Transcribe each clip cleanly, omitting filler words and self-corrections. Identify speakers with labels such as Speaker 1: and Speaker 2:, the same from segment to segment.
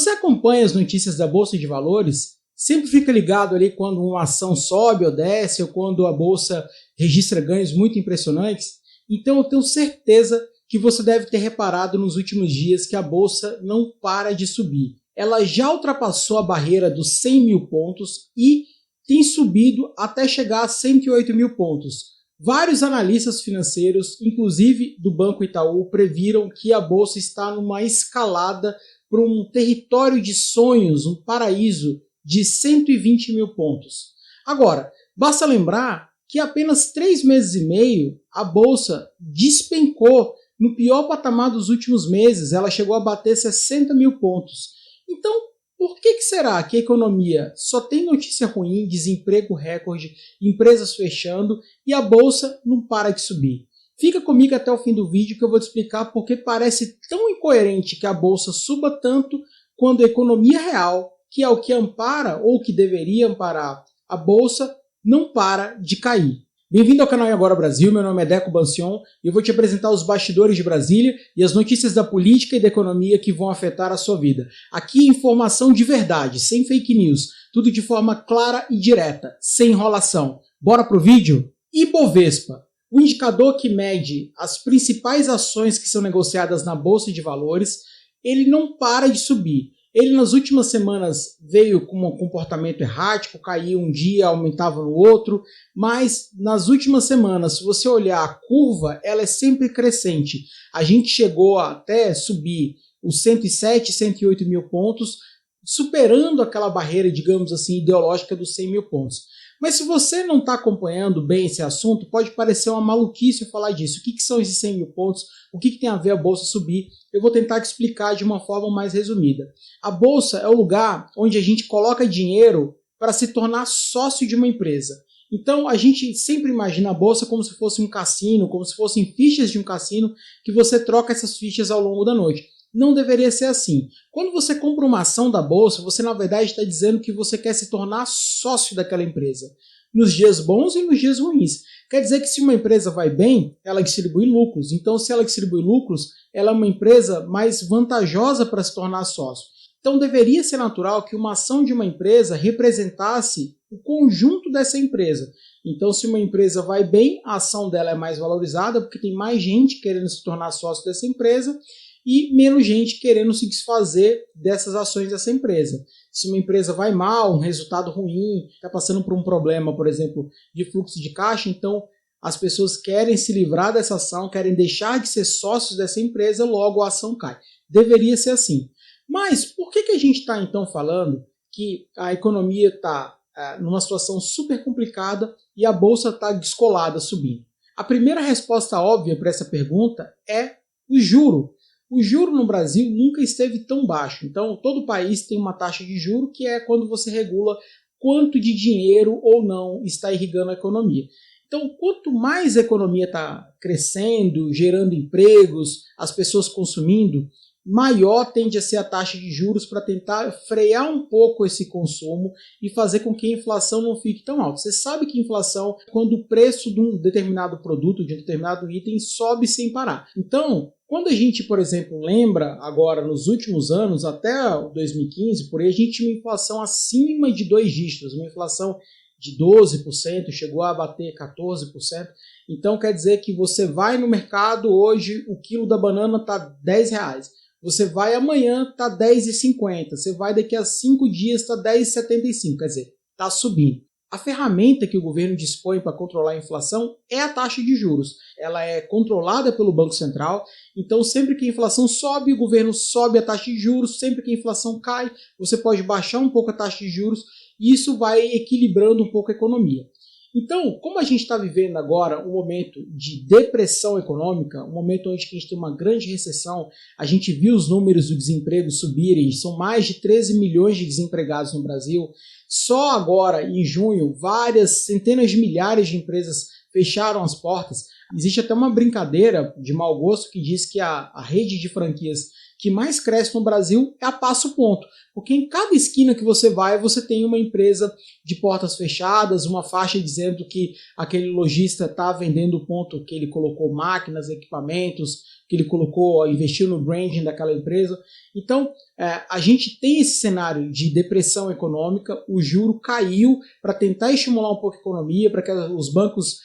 Speaker 1: Você acompanha as notícias da Bolsa de Valores? Sempre fica ligado ali quando uma ação sobe ou desce, ou quando a Bolsa registra ganhos muito impressionantes? Então eu tenho certeza que você deve ter reparado nos últimos dias que a Bolsa não para de subir. Ela já ultrapassou a barreira dos 100 mil pontos e tem subido até chegar a 108 mil pontos. Vários analistas financeiros, inclusive do Banco Itaú, previram que a Bolsa está numa escalada para um território de sonhos, um paraíso de 120 mil pontos. Agora, basta lembrar que há apenas 3 meses e meio a Bolsa despencou no pior patamar dos últimos meses, ela chegou a bater 60 mil pontos. Então, por que será que a economia só tem notícia ruim, desemprego recorde, empresas fechando e a Bolsa não para de subir? Fica comigo até o fim do vídeo que eu vou te explicar porque parece tão incoerente que a Bolsa suba tanto quando a economia real, que é o que ampara ou que deveria amparar a Bolsa, não para de cair. Bem-vindo ao canal Agora Brasil, meu nome é Deco Bancion e eu vou te apresentar os bastidores de Brasília e as notícias da política e da economia que vão afetar a sua vida. Aqui informação de verdade, sem fake news, tudo de forma clara e direta, sem enrolação. Bora pro vídeo? Ibovespa, o indicador que mede as principais ações que são negociadas na Bolsa de Valores, ele não para de subir. Ele nas últimas semanas veio com um comportamento errático, caía um dia, aumentava no outro, mas nas últimas semanas, se você olhar a curva, ela é sempre crescente. A gente chegou a até subir os 107, 108 mil pontos, superando aquela barreira, digamos assim, ideológica dos 100 mil pontos. Mas se você não está acompanhando bem esse assunto, pode parecer uma maluquice eu falar disso. O que são esses 100 mil pontos? O que tem a ver a Bolsa subir? Eu vou tentar te explicar de uma forma mais resumida. A Bolsa é o lugar onde a gente coloca dinheiro para se tornar sócio de uma empresa. Então a gente sempre imagina a Bolsa como se fosse um cassino, como se fossem fichas de um cassino, que você troca essas fichas ao longo da noite. Não deveria ser assim. Quando você compra uma ação da Bolsa, você na verdade está dizendo que você quer se tornar sócio daquela empresa, nos dias bons e nos dias ruins. Quer dizer que se uma empresa vai bem, ela distribui lucros. Então se ela distribui lucros, ela é uma empresa mais vantajosa para se tornar sócio. Então deveria ser natural que uma ação de uma empresa representasse o conjunto dessa empresa. Então se uma empresa vai bem, a ação dela é mais valorizada porque tem mais gente querendo se tornar sócio dessa empresa e menos gente querendo se desfazer dessas ações dessa empresa. Se uma empresa vai mal, um resultado ruim, está passando por um problema, por exemplo, de fluxo de caixa, então as pessoas querem se livrar dessa ação, querem deixar de ser sócios dessa empresa, logo a ação cai. Deveria ser assim. Mas por que a gente está então falando que a economia está numa situação super complicada e a Bolsa está descolada, subindo? A primeira resposta óbvia para essa pergunta é o juro. O juro no Brasil nunca esteve tão baixo. Então, todo país tem uma taxa de juro que é quando você regula quanto de dinheiro ou não está irrigando a economia. Então, quanto mais a economia está crescendo, gerando empregos, as pessoas consumindo, maior tende a ser a taxa de juros para tentar frear um pouco esse consumo e fazer com que a inflação não fique tão alta. Você sabe que a inflação, quando o preço de um determinado produto, de um determinado item, sobe sem parar. Então, quando a gente, por exemplo, lembra agora nos últimos anos, até 2015, por aí, a gente tinha uma inflação acima de 2 dígitos, uma inflação de 12%, chegou a bater 14%. Então quer dizer que você vai no mercado, hoje o quilo da banana está R$10. Você vai amanhã, está R$10,50. Você vai daqui a 5 dias, está R$10,75. Quer dizer, está subindo. A ferramenta que o governo dispõe para controlar a inflação é a taxa de juros. Ela é controlada pelo Banco Central, então sempre que a inflação sobe, o governo sobe a taxa de juros, sempre que a inflação cai, você pode baixar um pouco a taxa de juros e isso vai equilibrando um pouco a economia. Então, como a gente está vivendo agora um momento de depressão econômica, um momento onde a gente tem uma grande recessão, a gente viu os números do desemprego subirem, são mais de 13 milhões de desempregados no Brasil. Só agora, em junho, várias centenas de milhares de empresas fecharam as portas. Existe até uma brincadeira de mau gosto que diz que a rede de franquias que mais cresce no Brasil é a Passo Ponto, porque em cada esquina que você vai, você tem uma empresa de portas fechadas, uma faixa dizendo que aquele lojista está vendendo o ponto que ele colocou máquinas, equipamentos, que ele colocou, investiu no branding daquela empresa. Então, a gente tem esse cenário de depressão econômica, o juro caiu para tentar estimular um pouco a economia, para que os bancos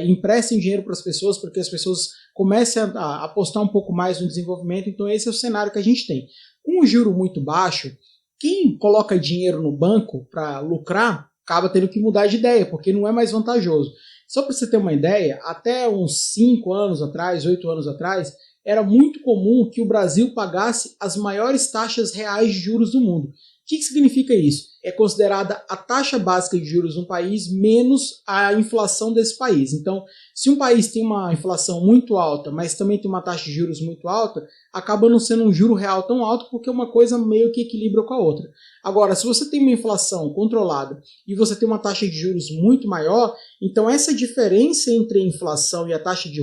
Speaker 1: emprestem dinheiro para as pessoas, para que as pessoas comecem a apostar um pouco mais no desenvolvimento. Então esse é o cenário que a gente tem. Com o juro muito baixo, quem coloca dinheiro no banco para lucrar acaba tendo que mudar de ideia, porque não é mais vantajoso. Só para você ter uma ideia, até uns 5 anos atrás, 8 anos atrás, era muito comum que o Brasil pagasse as maiores taxas reais de juros do mundo. O que significa isso? É considerada a taxa básica de juros no país menos a inflação desse país. Então, se um país tem uma inflação muito alta, mas também tem uma taxa de juros muito alta, acaba não sendo um juro real tão alto, porque uma coisa meio que equilibra com a outra. Agora, se você tem uma inflação controlada e você tem uma taxa de juros muito maior, então essa diferença entre a inflação e a taxa de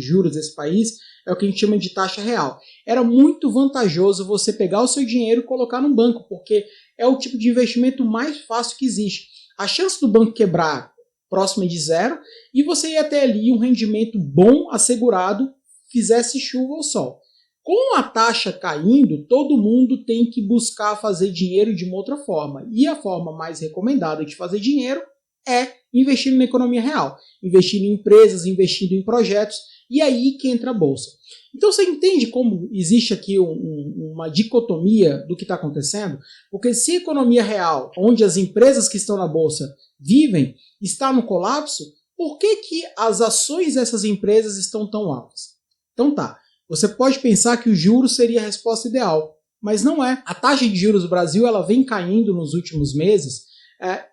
Speaker 1: juros desse país é o que a gente chama de taxa real. Era muito vantajoso você pegar o seu dinheiro e colocar no banco, porque é o tipo de investimento mais fácil que existe. A chance do banco quebrar próxima de zero e você ia ter ali um rendimento bom, assegurado, fizesse chuva ou sol. Com a taxa caindo, todo mundo tem que buscar fazer dinheiro de uma outra forma. E a forma mais recomendada de fazer dinheiro é investindo na economia real, investindo em empresas, investindo em projetos, e aí que entra a Bolsa. Então você entende como existe aqui uma dicotomia do que está acontecendo? Porque se a economia real, onde as empresas que estão na Bolsa vivem, está no colapso, por que as ações dessas empresas estão tão altas? Então tá, você pode pensar que o juros seria a resposta ideal, mas não é. A taxa de juros do Brasil ela vem caindo nos últimos meses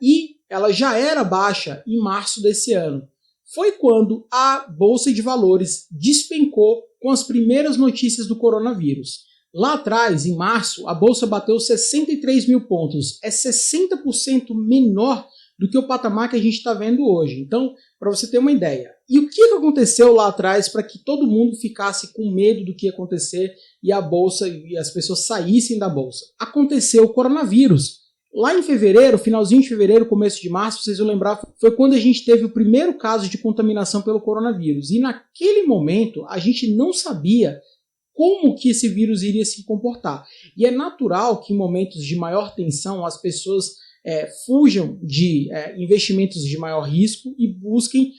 Speaker 1: e ela já era baixa em março desse ano. Foi quando a Bolsa de Valores despencou com as primeiras notícias do coronavírus. Lá atrás, em março, a Bolsa bateu 63 mil pontos. É 60% menor do que o patamar que a gente está vendo hoje. Então, para você ter uma ideia. E o que aconteceu lá atrás para que todo mundo ficasse com medo do que ia acontecer e a Bolsa e as pessoas saíssem da Bolsa? Aconteceu o coronavírus. Lá em fevereiro, finalzinho de fevereiro, começo de março, vocês vão lembrar, foi quando a gente teve o primeiro caso de contaminação pelo coronavírus. E naquele momento, a gente não sabia como que esse vírus iria se comportar. E é natural que em momentos de maior tensão, as pessoas fujam de investimentos de maior risco e busquem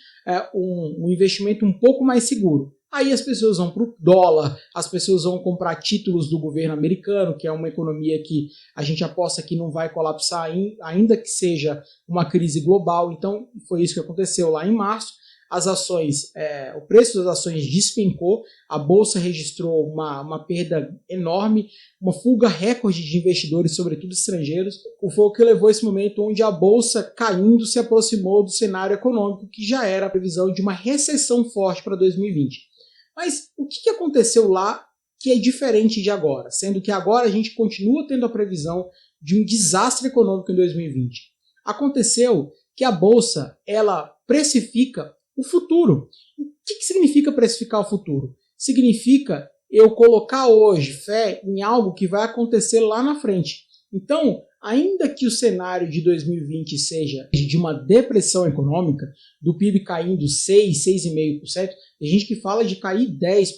Speaker 1: um investimento um pouco mais seguro. Aí as pessoas vão para o dólar, as pessoas vão comprar títulos do governo americano, que é uma economia que a gente aposta que não vai colapsar ainda que seja uma crise global. Então foi isso que aconteceu lá em março. As ações, o preço das ações despencou, a Bolsa registrou uma perda enorme, uma fuga recorde de investidores, sobretudo estrangeiros. Foi o que levou esse momento onde a Bolsa caindo se aproximou do cenário econômico, que já era a previsão de uma recessão forte para 2020. Mas o que aconteceu lá que é diferente de agora? Sendo que agora a gente continua tendo a previsão de um desastre econômico em 2020. Aconteceu que a Bolsa ela precifica o futuro. O que significa precificar o futuro? Significa eu colocar hoje fé em algo que vai acontecer lá na frente. Então, ainda que o cenário de 2020 seja de uma depressão econômica, do PIB caindo 6, 6,5%, tem gente que fala de cair 10%.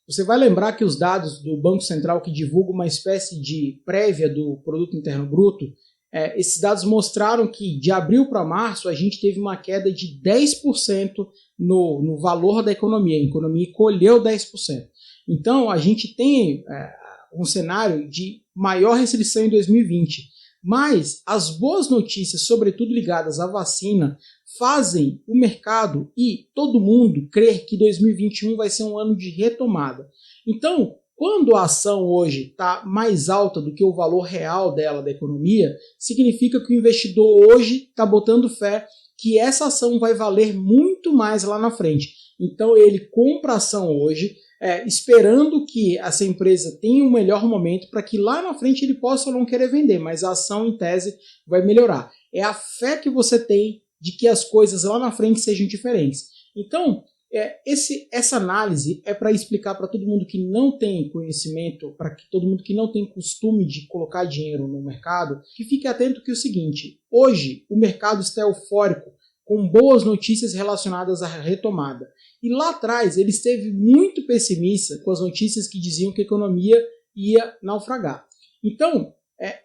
Speaker 1: Você vai lembrar que os dados do Banco Central, que divulga uma espécie de prévia do Produto Interno Bruto, esses dados mostraram que de abril para março a gente teve uma queda de 10% no valor da economia. A economia encolheu 10%. Então a gente tem um cenário de maior restrição em 2020. Mas as boas notícias, sobretudo ligadas à vacina, fazem o mercado e todo mundo crer que 2021 vai ser um ano de retomada. Então, quando a ação hoje está mais alta do que o valor real dela da economia, significa que o investidor hoje está botando fé que essa ação vai valer muito mais lá na frente. Então ele compra a ação hoje, esperando que essa empresa tenha um melhor momento para que lá na frente ele possa ou não querer vender, mas a ação em tese vai melhorar. É a fé que você tem de que as coisas lá na frente sejam diferentes. Então, Essa análise é para explicar para todo mundo que não tem conhecimento, para todo mundo que não tem costume de colocar dinheiro no mercado, que fique atento que é o seguinte: hoje o mercado está eufórico, com boas notícias relacionadas à retomada. E lá atrás ele esteve muito pessimista com as notícias que diziam que a economia ia naufragar. Então,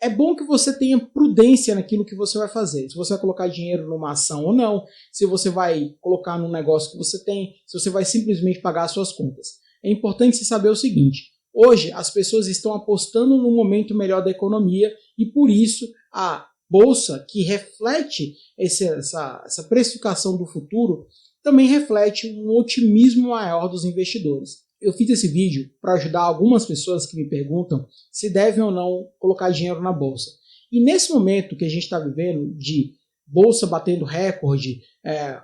Speaker 1: é bom que você tenha prudência naquilo que você vai fazer. Se você vai colocar dinheiro numa ação ou não, se você vai colocar num negócio que você tem, se você vai simplesmente pagar as suas contas. É importante você saber o seguinte: hoje as pessoas estão apostando no momento melhor da economia e por isso a bolsa, que reflete essa precificação do futuro, também reflete um otimismo maior dos investidores. Eu fiz esse vídeo para ajudar algumas pessoas que me perguntam se devem ou não colocar dinheiro na bolsa. E nesse momento que a gente está vivendo de bolsa batendo recorde,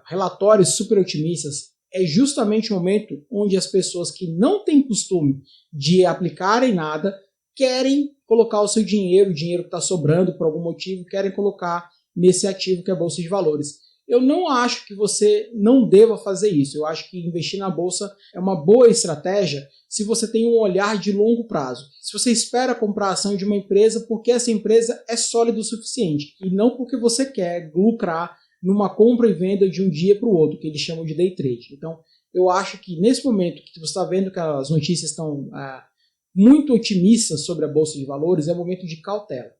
Speaker 1: relatórios super otimistas, é justamente o momento onde as pessoas que não têm costume de aplicarem nada querem colocar o seu dinheiro, o dinheiro que está sobrando por algum motivo, querem colocar nesse ativo que é a Bolsa de Valores. Eu não acho que você não deva fazer isso. Eu acho que investir na bolsa é uma boa estratégia se você tem um olhar de longo prazo. Se você espera comprar a ação de uma empresa porque essa empresa é sólida o suficiente e não porque você quer lucrar numa compra e venda de um dia para o outro, que eles chamam de day trade. Então, eu acho que nesse momento que você está vendo que as notícias estão muito otimistas sobre a Bolsa de Valores, é um momento de cautela.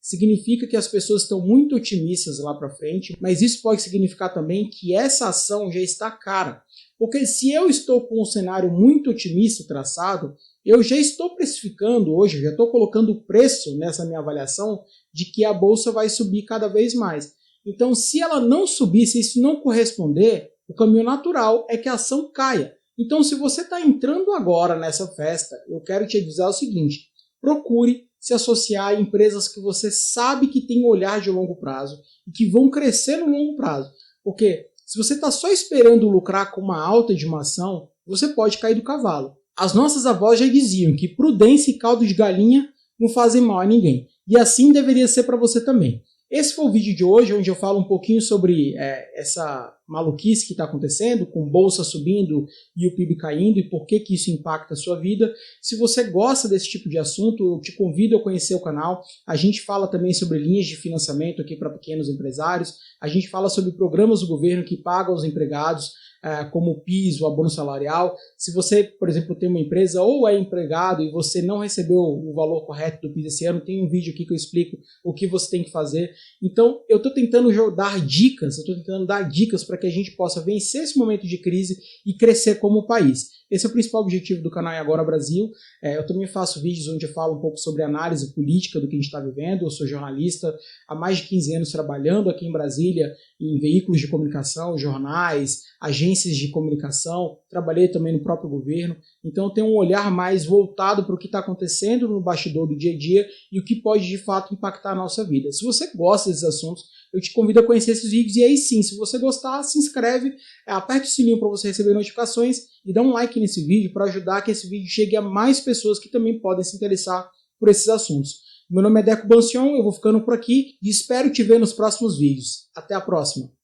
Speaker 1: Significa que as pessoas estão muito otimistas lá para frente, mas isso pode significar também que essa ação já está cara. Porque se eu estou com um cenário muito otimista traçado, eu já estou precificando hoje, já estou colocando preço nessa minha avaliação de que a bolsa vai subir cada vez mais. Então, se ela não subir, se isso não corresponder, o caminho natural é que a ação caia. Então, se você está entrando agora nessa festa, eu quero te avisar o seguinte: procure se associar a empresas que você sabe que tem um olhar de longo prazo e que vão crescer no longo prazo. Porque se você está só esperando lucrar com uma alta de uma ação, você pode cair do cavalo. As nossas avós já diziam que prudência e caldo de galinha não fazem mal a ninguém. E assim deveria ser para você também. Esse foi o vídeo de hoje, onde eu falo um pouquinho sobre essa maluquice que está acontecendo, com bolsa subindo e o PIB caindo, e por que isso impacta a sua vida. Se você gosta desse tipo de assunto, eu te convido a conhecer o canal. A gente fala também sobre linhas de financiamento aqui para pequenos empresários. A gente fala sobre programas do governo que pagam os empregados, como o PIS, o abono salarial. Se você, por exemplo, tem uma empresa ou é empregado e você não recebeu o valor correto do PIS esse ano, tem um vídeo aqui que eu explico o que você tem que fazer. Então, eu estou tentando dar dicas para que a gente possa vencer esse momento de crise e crescer como país. Esse é o principal objetivo do canal Agora Brasil. Eu também faço vídeos onde eu falo um pouco sobre análise política do que a gente está vivendo. Eu sou jornalista há mais de 15 anos trabalhando aqui em Brasília em veículos de comunicação, jornais, agências de comunicação. Trabalhei também no próprio governo. Então eu tenho um olhar mais voltado para o que está acontecendo no bastidor do dia a dia e o que pode de fato impactar a nossa vida. Se você gosta desses assuntos, eu te convido a conhecer esses vídeos e aí sim, se você gostar, se inscreve, aperte o sininho para você receber notificações e dá um like nesse vídeo para ajudar que esse vídeo chegue a mais pessoas que também podem se interessar por esses assuntos. Meu nome é Deco Bancion, eu vou ficando por aqui e espero te ver nos próximos vídeos. Até a próxima!